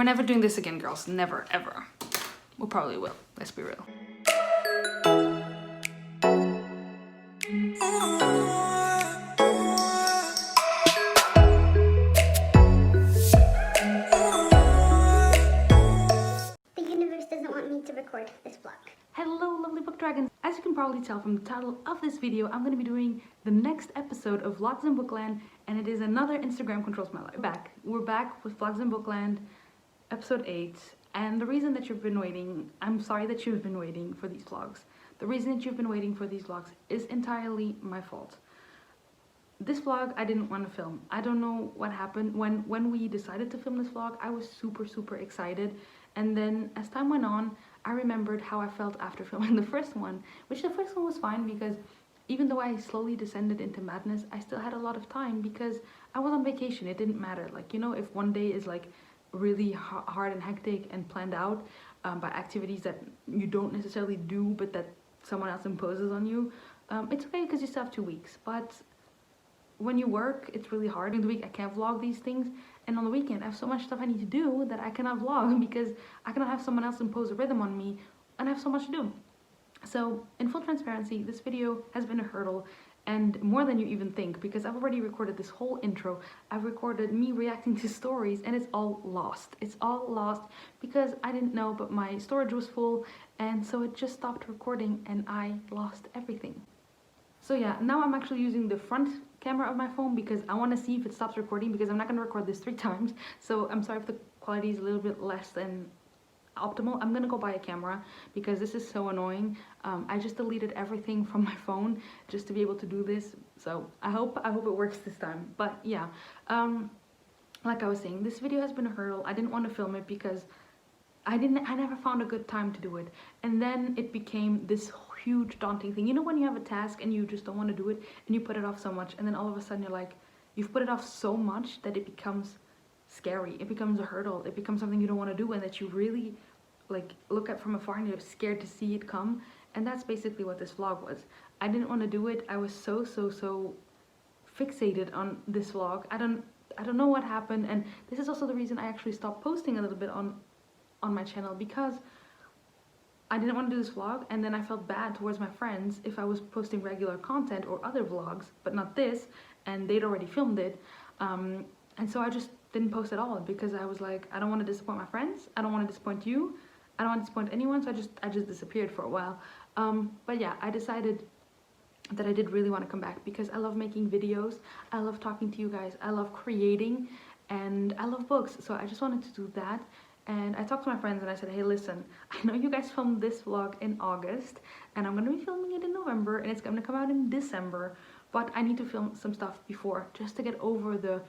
We're never doing this again, girls. Never, ever. We probably will. Let's be real. The universe doesn't want me to record this vlog. Hello, lovely book dragons. As you can probably tell from the title of this video, I'm going to be doing the next episode of Vlogs in Bookland, and it is another Instagram Controls My Life. We're back with Vlogs in Bookland, episode 8. And the reason that you've been waiting, I'm sorry that you've been waiting for these vlogs. The reason that you've been waiting for these vlogs is entirely my fault. This vlog I didn't want to film. I don't know what happened. When we decided to film this vlog, I was super excited. And then as time went on, I remembered how I felt after filming the first one. Which the first one was fine because even though I slowly descended into madness, I still had a lot of time because I was on vacation. It didn't matter. Like, you know, if one day is like really hard and hectic and planned out by activities that you don't necessarily do but that someone else imposes on you, it's okay because you still have 2 weeks. But when you work, it's really hard. During the week I can't vlog these things, and on the weekend I have so much stuff I need to do that I cannot vlog because I cannot have someone else impose a rhythm on me, and I have so much to do. So in full transparency, this video has been a hurdle, and more than you even think, because I've already recorded this whole intro. I've recorded me reacting to stories, and it's all lost. It's all lost because I didn't know, but my storage was full, and so it just stopped recording and I lost everything. So yeah, now I'm actually using the front camera of my phone because I want to see if it stops recording, because I'm not going to record this 3 times. So I'm sorry if the quality is a little bit less than optimal. I'm gonna go buy a camera because this is so annoying. I just deleted everything from my phone just to be able to do this, so I hope it works this time. But yeah, like I was saying, this video has been a hurdle. I didn't want to film it because I never found a good time to do it, and then it became this huge daunting thing. You know when you have a task and you just don't want to do it and you put it off so much, and then all of a sudden you're like, you've put it off so much that it becomes scary, it becomes a hurdle, it becomes something you don't want to do and that you really like look at from afar and you're scared to see it come. And that's basically what this vlog was. I didn't want to do it. I was so fixated on this vlog. I don't know what happened, and this is also the reason I actually stopped posting a little bit on my channel, because I didn't want to do this vlog, and then I felt bad towards my friends if I was posting regular content or other vlogs but not this, and they'd already filmed it, and so I just didn't post at all because I was like, I don't want to disappoint my friends, I don't want to disappoint you, I don't want to disappoint anyone. So I just disappeared for a while. But yeah, I decided that I did really want to come back because I love making videos, I love talking to you guys, I love creating, and I love books. So I just wanted to do that. And I talked to my friends and I said, hey, listen, I know you guys filmed this vlog in August and I'm going to be filming it in November and it's going to come out in December, but I need to film some stuff before just to get over the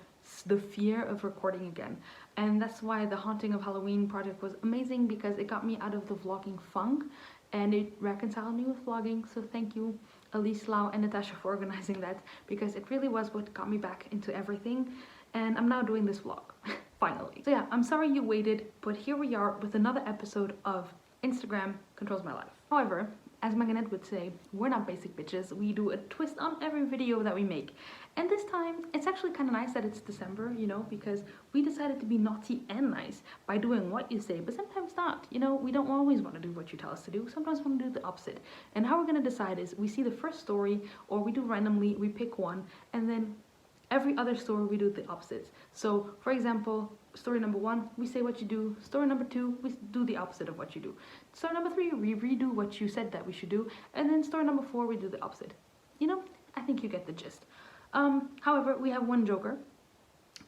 fear of recording again. And that's why the Haunting of Halloween project was amazing, because it got me out of the vlogging funk and it reconciled me with vlogging. So thank you, Elise, Lau, and Natasha for organizing that, because it really was what got me back into everything. And I'm now doing this vlog finally. So yeah, I'm sorry you waited, but here we are with another episode of Instagram Controls My Life. However, as Maganet would say, we're not basic bitches. We do a twist on every video that we make. And this time, it's actually kind of nice that it's December, you know, because we decided to be naughty and nice by doing what you say, but sometimes not. You know, we don't always want to do what you tell us to do. Sometimes we want to do the opposite. And how we're going to decide is we see the first story, or we do randomly, we pick one, and then every other story we do the opposites. So, for example, story number 1, we say what you do. Story number 2, we do the opposite of what you do. Story number 3, we redo what you said that we should do. And then story number 4, we do the opposite. You know, I think you get the gist. However, we have one joker,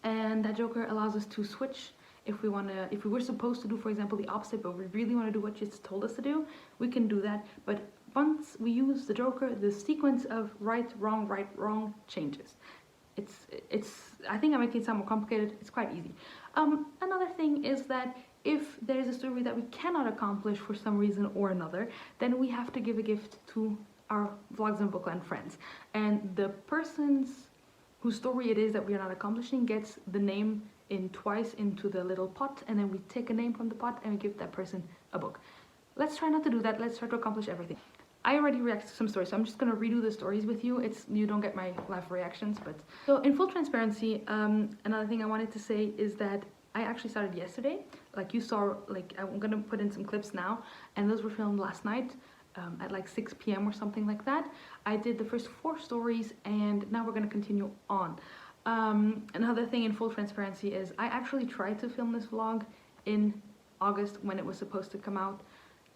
and that joker allows us to switch if we were supposed to do, for example, the opposite, but we really want to do what you told us to do, we can do that. But once we use the joker, the sequence of right, wrong changes. I think I'm making it sound more complicated. It's quite easy. Another thing is that if there's a story that we cannot accomplish for some reason or another, then we have to give a gift to our Vlogs in Bookland friends. And the person's whose story it is that we are not accomplishing gets the name in twice into the little pot, and then we take a name from the pot and we give that person a book. Let's try not to do that. Let's try to accomplish everything. I already reacted to some stories, so I'm just gonna redo the stories with you. You don't get my live reactions, but so in full transparency, another thing I wanted to say is that I actually started yesterday. Like you saw, like I'm gonna put in some clips now, and those were filmed last night at like 6 p.m. or something like that. I did the first 4 stories, and now we're gonna continue on. Another thing in full transparency is I actually tried to film this vlog in August when it was supposed to come out,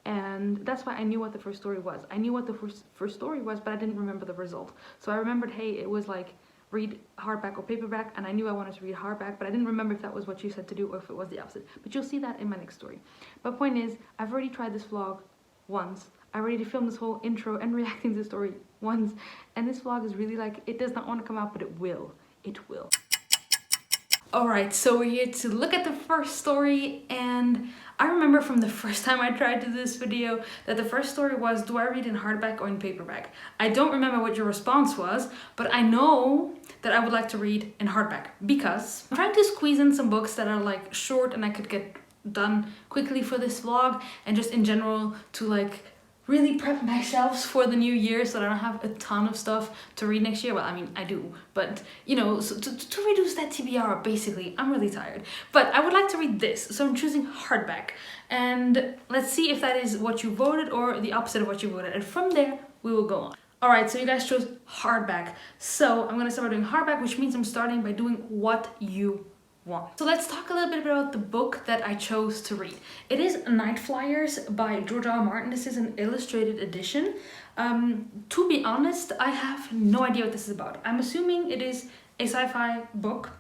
and that's why I knew what the first story was. I knew what the first story was, but I didn't remember the result. So I remembered, hey, it was like read hardback or paperback, and I knew I wanted to read hardback, but I didn't remember if that was what you said to do or if it was the opposite. But you'll see that in my next story. But point is, I've already tried this vlog once. I already filmed this whole intro and reacting to the story once, and this vlog is really like, it does not want to come out, but it will. It will. Alright, so we're here to look at the first story, and I remember from the first time I tried to do this video that the first story was, do I read in hardback or in paperback? I don't remember what your response was, but I know that I would like to read in hardback because I'm trying to squeeze in some books that are like short and I could get done quickly for this vlog, and just in general to like really prep my shelves for the new year so that I don't have a ton of stuff to read next year. Well, I mean, I do, but you know, so to reduce that TBR, basically, I'm really tired. But I would like to read this, so I'm choosing hardback. And let's see if that is what you voted or the opposite of what you voted. And from there, we will go on. All right, so you guys chose hardback. So I'm gonna start doing hardback, which means I'm starting by doing what you want. So let's talk a little bit about the book that I chose to read. It is Night Flyers by George R. R. Martin. This is an illustrated edition. To be honest, I have no idea what this is about. I'm assuming it is a sci-fi book.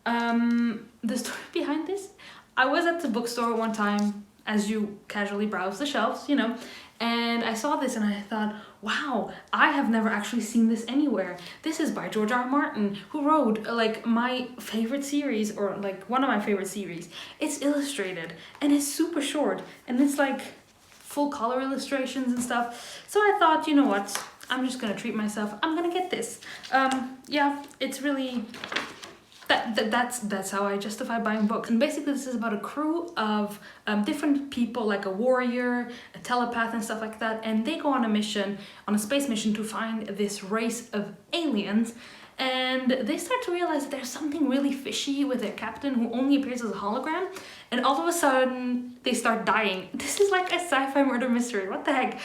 The story behind this, I was at the bookstore one time, as you casually browse the shelves, you know, and I saw this and I thought, wow, I have never actually seen this anywhere. This is by George R. R. Martin, who wrote like my favorite series, or like one of my favorite series. It's illustrated and it's super short, and it's like full color illustrations and stuff. So I thought, you know what, I'm just gonna treat myself. I'm gonna get this. Yeah, it's really, that's how I justify buying books. And basically this is about a crew of different people, like a warrior, a telepath and stuff like that, and they go on a mission, on a space mission, to find this race of aliens, and they start to realize that there's something really fishy with their captain, who only appears as a hologram, and all of a sudden they start dying. This is like a sci-fi murder mystery. What the heck?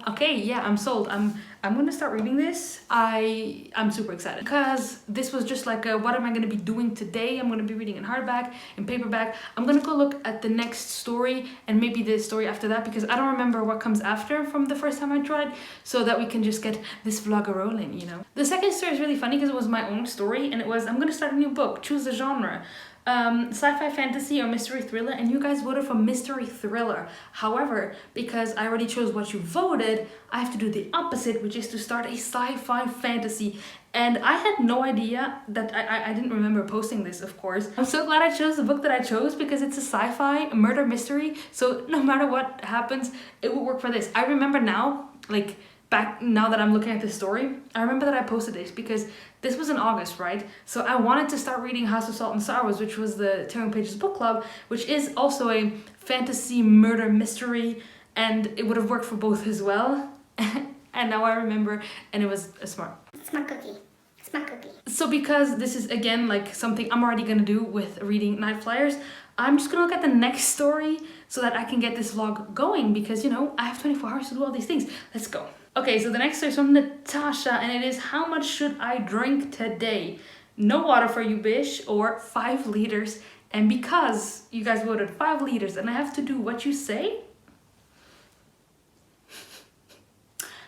Okay, yeah, I'm sold. I'm gonna start reading this. I'm super excited because this was just like a, what am I gonna be doing today? I'm gonna be reading in hardback, in paperback. I'm gonna go look at the next story and maybe the story after that, because I don't remember what comes after from the first time I tried, so that we can just get this vlog rolling, you know. The second story is really funny because it was my own story, and it was, I'm gonna start a new book, choose a genre. Sci-fi, fantasy, or mystery thriller, and you guys voted for mystery thriller. However, because I already chose what you voted, I have to do the opposite, which is to start a sci-fi fantasy. And I had no idea that I didn't remember posting this, of course. I'm so glad I chose the book that I chose, because it's a sci-fi murder mystery, so no matter what happens, it will work for this. I remember now, like back now that I'm looking at this story, I remember that I posted this because this was in August, right? So I wanted to start reading House of Salt and Sorrows, which was the Tearing Pages book club, which is also a fantasy murder mystery, and it would have worked for both as well. And now I remember, and it was a smart cookie. Smart cookie. So because this is again like something I'm already gonna do with reading Night Flyers, I'm just gonna look at the next story so that I can get this vlog going, because you know, I have 24 hours to do all these things. Let's go. Okay, so the next story is from Natasha, and it is, how much should I drink today? No water for you, bish, or 5 liters. And because you guys voted 5 liters and I have to do what you say,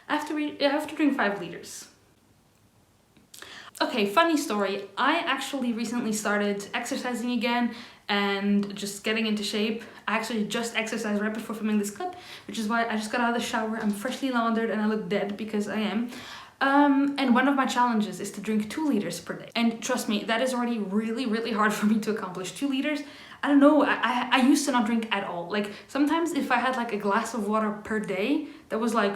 I have to drink 5 liters. Okay, funny story. I actually recently started exercising again and just getting into shape. I actually just exercised right before filming this clip, which is why I just got out of the shower. I'm freshly laundered and I look dead, because I am. And one of my challenges is to drink 2 liters per day. And trust me, that is already really, really hard for me to accomplish. 2 liters, I don't know, I used to not drink at all. Like sometimes if I had like a glass of water per day, that was like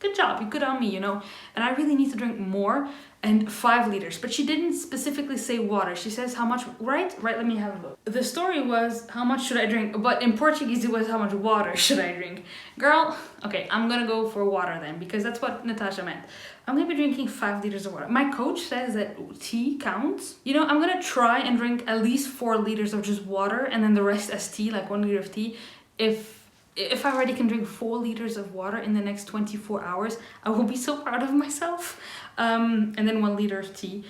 good job, you good on me, you know. And I really need to drink more, and 5 liters. But she didn't specifically say water. She says how much, right? Right, let me have a look. The story was how much should I drink, but in Portuguese it was how much water should I drink. Girl, okay, I'm gonna go for water then, because that's what Natasha meant. I'm gonna be drinking 5 liters of water. My coach says that tea counts. You know, I'm gonna try and drink at least 4 liters of just water, and then the rest as tea, like 1 liter of tea. If I already can drink 4 liters of water in the next 24 hours, I will be so proud of myself. And then 1 liter of tea.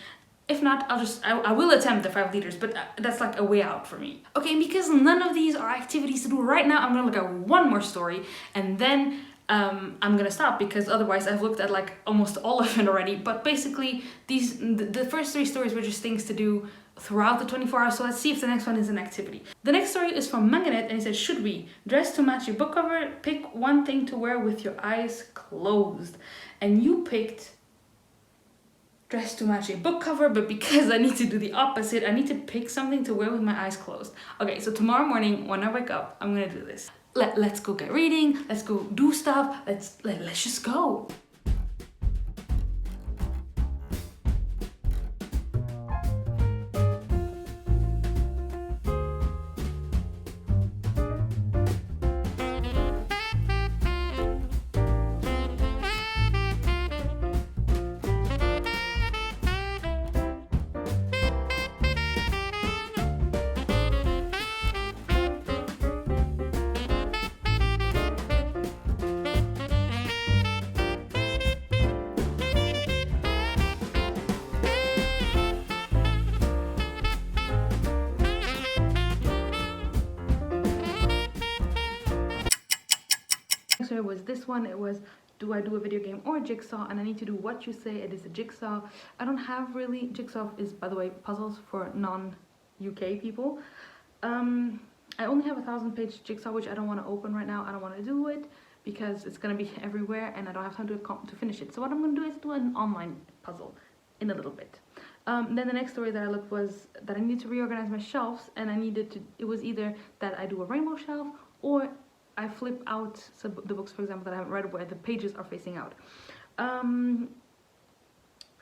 If not, I will attempt the 5 liters, but that's like a way out for me. Okay, and because none of these are activities to do right now, I'm gonna look at one more story, and then I'm gonna stop, because otherwise I've looked at like almost all of it already. But basically, the first 3 stories were just things to do throughout the 24 hours. So let's see if the next one is an activity. The next story is from Manganet, and he says, should we dress to match your book cover? Pick one thing to wear with your eyes closed. And you picked dress to match a book cover, but because I need to do the opposite, I need to pick something to wear with my eyes closed. Okay, so tomorrow morning when I wake up, I'm gonna do this. Let's go get reading, let's go do stuff, let's just go. So it was this one. It was, do I do a video game or a jigsaw? And I need to do what you say. It is a jigsaw. I don't have really, jigsaw is, by the way, puzzles for non-UK people. I only have a 1,000-page jigsaw, which I don't want to open right now. I don't want to do it because it's going to be everywhere and I don't have time to finish it. So what I'm going to do is do an online puzzle in a little bit. Then the next story that I looked was that I need to reorganize my shelves, and I needed to, it was either that I do a rainbow shelf or I flip out the books, for example, that I haven't read where the pages are facing out.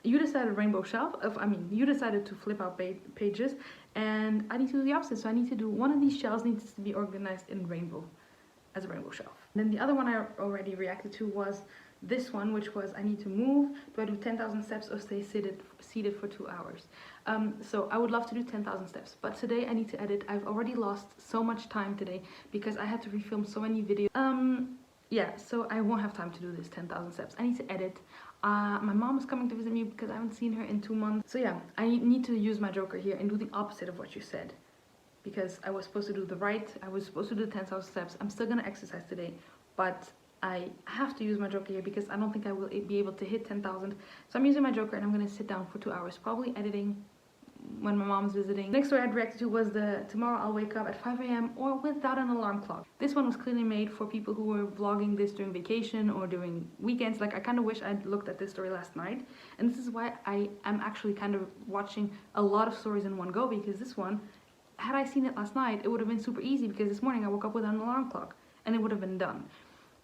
You decided rainbow shelf. You decided to flip out pages, and I need to do the opposite. So I need to do one of these shelves needs to be organized in rainbow, as a rainbow shelf. Then the other one I already reacted to was this one, which was I need to move. Do I do 10,000 steps or stay seated for 2 hours? So I would love to do 10,000 steps, but today I need to edit. I've already lost so much time today because I had to refilm so many videos. Yeah, so I won't have time to do this 10,000 steps. I need to edit. My mom is coming to visit me because I haven't seen her in 2 months. So yeah, I need to use my joker here and do the opposite of what you said, because I was supposed to do I was supposed to do 10,000 steps. I'm still gonna exercise today, but I have to use my joker here because I don't think I will be able to hit 10,000. So I'm using my joker and I'm gonna sit down for 2 hours, probably editing when my mom's visiting. Next story I'd reacted to was the tomorrow I'll wake up at 5 a.m. or without an alarm clock. This one was clearly made for people who were vlogging this during vacation or during weekends. Like, I kind of wish I'd looked at this story last night, and this is why I am actually kind of watching a lot of stories in one go, because this one, had I seen it last night, it would have been super easy because this morning I woke up without an alarm clock and it would have been done.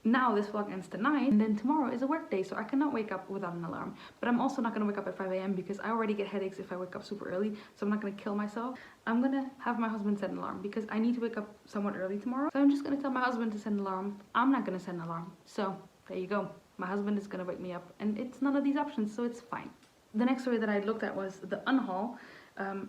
Now this vlog ends tonight, and then tomorrow is a work day, so I cannot wake up without an alarm. But I'm also not going to wake up at 5 a.m. because I already get headaches if I wake up super early, so I'm not going to kill myself. I'm going to have my husband set an alarm because I need to wake up somewhat early tomorrow. So I'm just going to tell my husband to set an alarm. I'm not going to set an alarm. So there you go. My husband is going to wake me up, and it's none of these options, so it's fine. The next story that I looked at was the unhaul.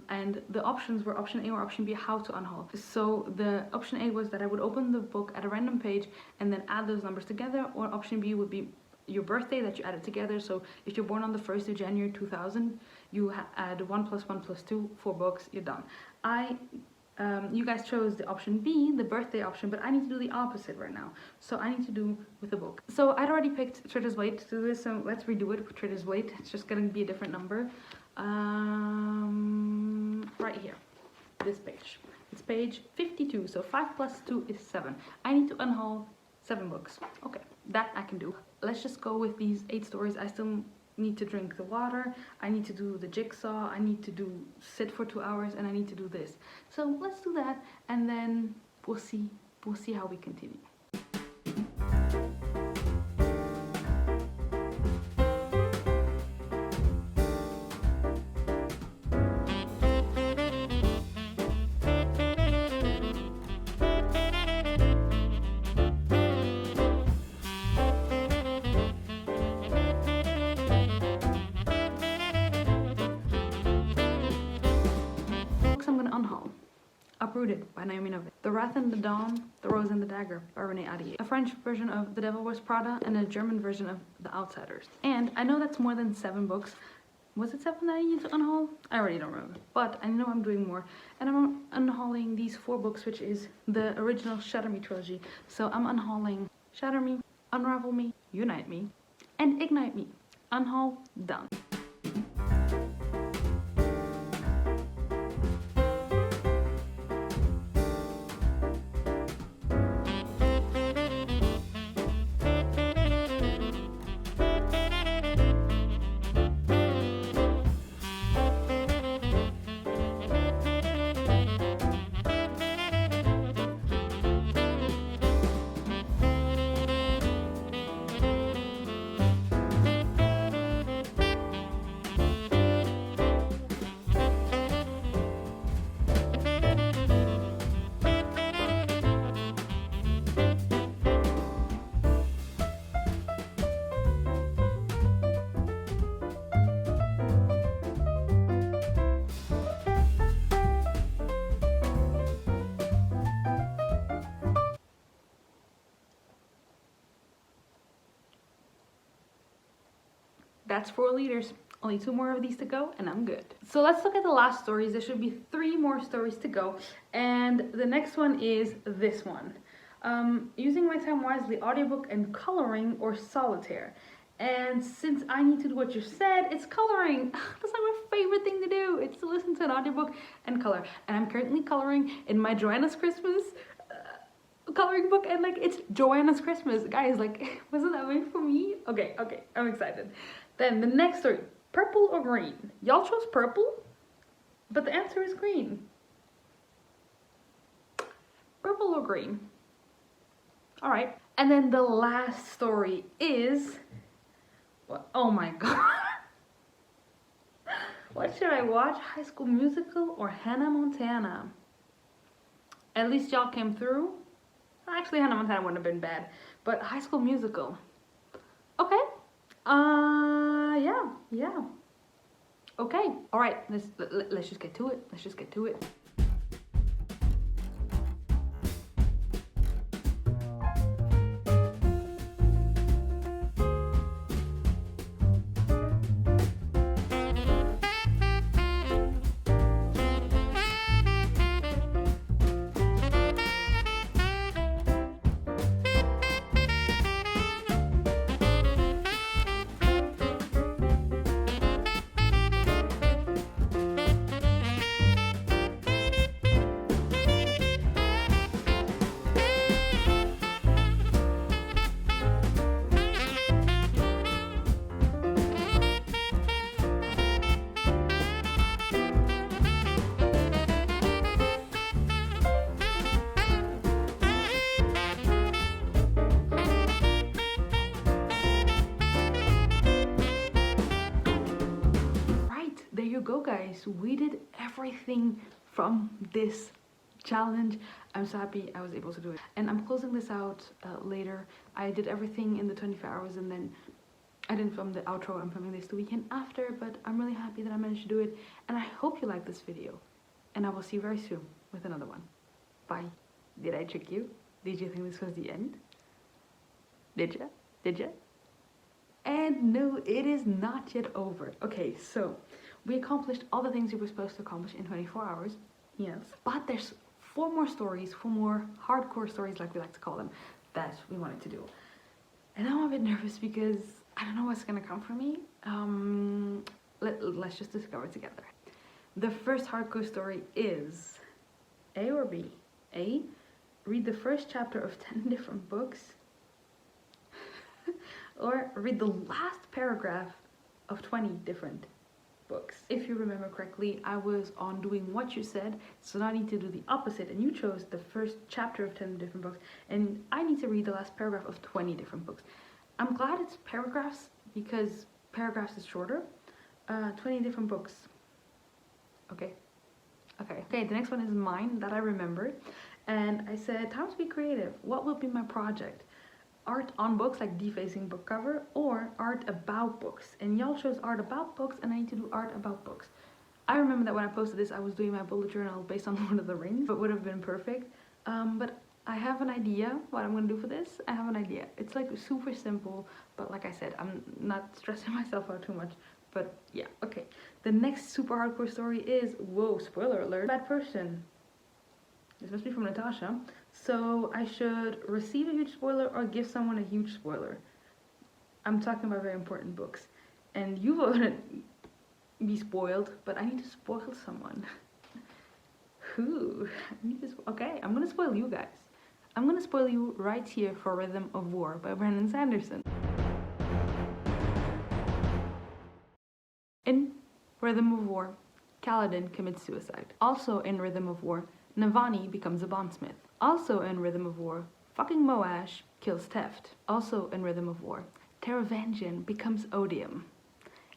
And the options were option A or option B, how to unhaul. So the option A was that I would open the book at a random page and then add those numbers together, or option B would be your birthday that you added together. So if you're born on the 1st of January 2000, you add 1 + 1 + 2, 4 books, you're done. You guys chose the option B, the birthday option, but I need to do the opposite right now. So I need to do with a book. So I'd already picked Tritter's Weight to do this, so let's redo it with Tritter's Weight. It's just gonna be a different number. Right here, this page. It's page 52, so 5 + 2 is 7. I need to unhaul 7 books. Okay, that I can do. Let's just go with these 8 stories. I still need to drink the water, I need to do the jigsaw, I need to sit for 2 hours, and I need to do this. So let's do that, and then we'll see how we continue. I'm gonna unhaul Uprooted by Naomi Novik, The Wrath and the Dawn, The Rose and the Dagger by Renee Ahdieh, a French version of The Devil Wears Prada, and a German version of The Outsiders. And I know that's more than 7 books. Was it 7 that I need to unhaul? I already don't remember, but I know I'm doing more. And I'm unhauling these 4 books, which is the original Shatter Me trilogy. So I'm unhauling Shatter Me, Unravel Me, Unite Me, and Ignite Me. Unhaul done. That's 4 liters. Only 2 more of these to go and I'm good. So let's look at the last stories. There should be 3 more stories to go. And the next one is this one. Using my time wisely, audiobook and coloring or solitaire. And since I need to do what you said, it's coloring. That's like my favorite thing to do. It's to listen to an audiobook and color. And I'm currently coloring in my Joana's Christmas coloring book, and like it's Joana's Christmas, guys. Like, wasn't that made for me? Okay, I'm excited. Then the next story, purple or green? Y'all chose purple, but the answer is green. Purple or green? All right. And then the last story is, oh my god. What should I watch? High School Musical or Hannah Montana? At least y'all came through. Actually, Hannah Montana wouldn't have been bad, but High School Musical. Okay. Yeah. Okay. All right. Let's just get to it. Let's just get to it. Go, guys, we did everything from this challenge. I'm so happy I was able to do it, and I'm closing this out later. I did everything in the 24 hours, and then I didn't film the outro. I'm filming this the weekend after, but I'm really happy that I managed to do it, and I hope you like this video, and I will see you very soon with another one. Bye. Did I trick you? Did you think this was the end? Did ya? And no, it is not yet over. Okay, so we accomplished all the things we were supposed to accomplish in 24 hours. Yes. But there's 4 more stories, 4 more hardcore stories, like we like to call them, that we wanted to do. And I'm a bit nervous because I don't know what's gonna come for me. Let's just discover together. The first hardcore story is A or B? A, read the first chapter of 10 different books. Or read the last paragraph of 20 different books. If you remember correctly, I was on doing what you said, so now I need to do the opposite, and you chose the first chapter of 10 different books, and I need to read the last paragraph of 20 different books. I'm glad it's paragraphs, because paragraphs is shorter. 20 different books. Okay, the next one is mine that I remembered, and I said, time to be creative. What will be my project? Art on books, like defacing book cover, or art about books. And y'all chose art about books, and I need to do art about books. I remember that when I posted this, I was doing my bullet journal based on Lord of the Rings. It would have been perfect. But I have an idea what I'm gonna do for this. I have an idea. It's like super simple, but like I said, I'm not stressing myself out too much. But yeah, okay. The next super hardcore story is, whoa, spoiler alert, bad person. This must be from Natasha. So I should receive a huge spoiler or give someone a huge spoiler. I'm talking about very important books. And you won't be spoiled, but I need to spoil someone. Who? Okay, I'm gonna spoil you guys. I'm gonna spoil you right here for Rhythm of War by Brandon Sanderson. In Rhythm of War, Kaladin commits suicide. Also in Rhythm of War, Navani becomes a bondsmith. Also in Rhythm of War, fucking Moash kills Teft. Also in Rhythm of War, Taravangian becomes odium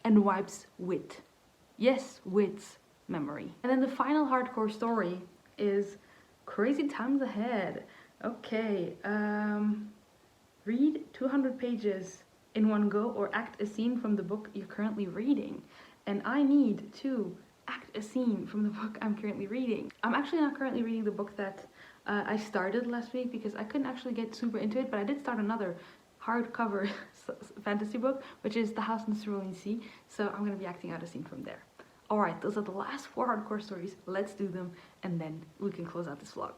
and wipes Wit. Yes, Wit's memory. And then the final hardcore story is Crazy Times Ahead. Okay, read 200 pages in one go or act a scene from the book you're currently reading. And I need to act a scene from the book I'm currently reading. I'm actually not currently reading the book that I started last week because I couldn't actually get super into it, but I did start another hardcover fantasy book, which is The House in the Cerulean Sea, so I'm going to be acting out a scene from there. Alright, those are the last 4 hardcore stories. Let's do them, and then we can close out this vlog.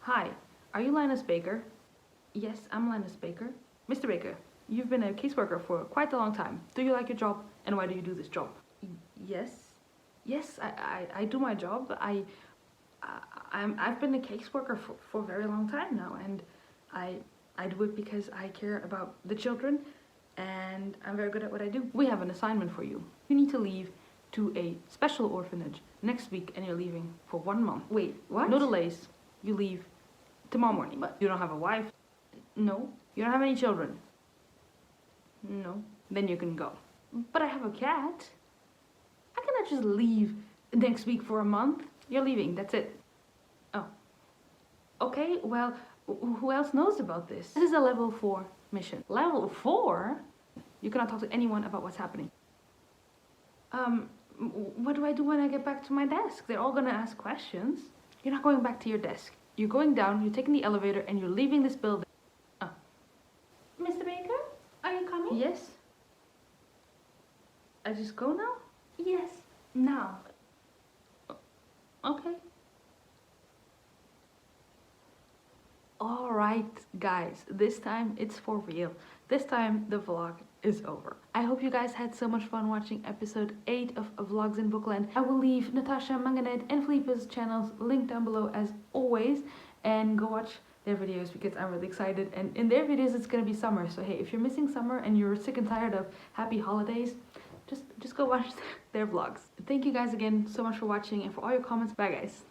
Hi, are you Linus Baker? Yes, I'm Linus Baker. Mr. Baker, you've been a caseworker for quite a long time. Do you like your job, and why do you do this job? Yes. Yes, I do my job. I've been a caseworker for a very long time now, and I do it because I care about the children and I'm very good at what I do. We have an assignment for you. You need to leave to a special orphanage next week and you're leaving for 1 month. Wait, what? No delays. You leave tomorrow morning. But you don't have a wife? No. You don't have any children? No. Then you can go. But I have a cat. I cannot just leave next week for a month. You're leaving, that's it. Oh. Okay, well, who else knows about this? This is a level 4 mission. Level 4? You cannot talk to anyone about what's happening. What do I do when I get back to my desk? They're all gonna ask questions. You're not going back to your desk. You're going down, you're taking the elevator, and you're leaving this building. Oh. Mr. Baker, are you coming? Yes? I just go now? Yes, now. Okay. Alright guys, this time it's for real. This time the vlog is over. I hope you guys had so much fun watching episode 8 of Vlogs in Bookland. I will leave Natasha, Manganed and Felipe's channels linked down below as always, and go watch their videos because I'm really excited, and in their videos it's gonna be summer, so hey, if you're missing summer and you're sick and tired of happy holidays, just go watch their vlogs. Thank you guys again so much for watching and for all your comments. Bye guys.